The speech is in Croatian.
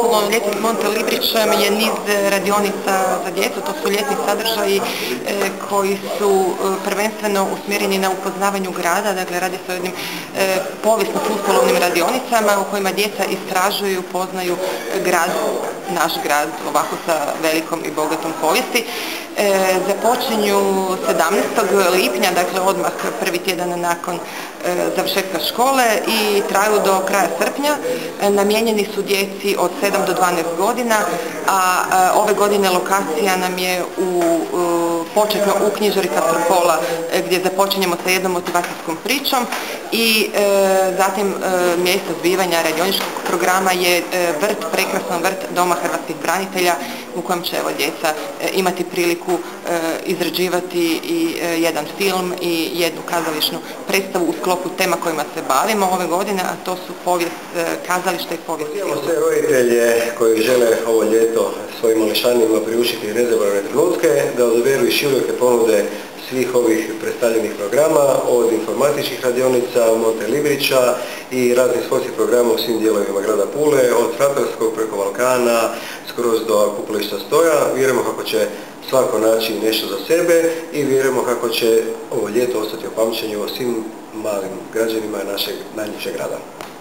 Futbolnom ljetni s Monte Librićem je niz radionica za djecu. To su ljetni sadržaji koji su prvenstveno usmjereni na upoznavanju grada. Dakle, radi se o jednim povijesno-futbolovnim radionicama u kojima djeca istražuju i upoznaju grad, naš grad, ovako sa velikom i bogatom povijesti. Započinju 17. lipnja, dakle odmah prvi tjedan nakon završetka škole i traju do kraja srpnja. Namijenjeni su djeci od 7 do 12 godina, a ove godine lokacija nam je početno u knjižari Katropola gdje započinjemo sa jednom motivacijskom pričom i zatim mjesto zbivanja radioničkog programa je prekrasan vrt Doma hrvatskih branitelja u kojem će djeca imati priliku izrađivati i jedan film i jednu kazališnu predstavu u sklopu tema kojima se bavimo ove godine, a to su povijest kazališta i povijest filma. Sve roditelje koji žele ovo ljeto svojim mališanima priučiti nezaboravne trenutke, da odaberu i široke ponude svih ovih predstavljenih programa, od informatičkih radionica, Monte Librića i raznih sportskih programa u svim dijelovima grada Pule, od Fraperskog preko Balkana, skroz do kupolišta Stoja. Vjerujemo kako će svako naći nešto za sebe i vjerujemo kako će ovo ljeto ostati u pamćenju o svim malim građanima našeg najljepšeg grada.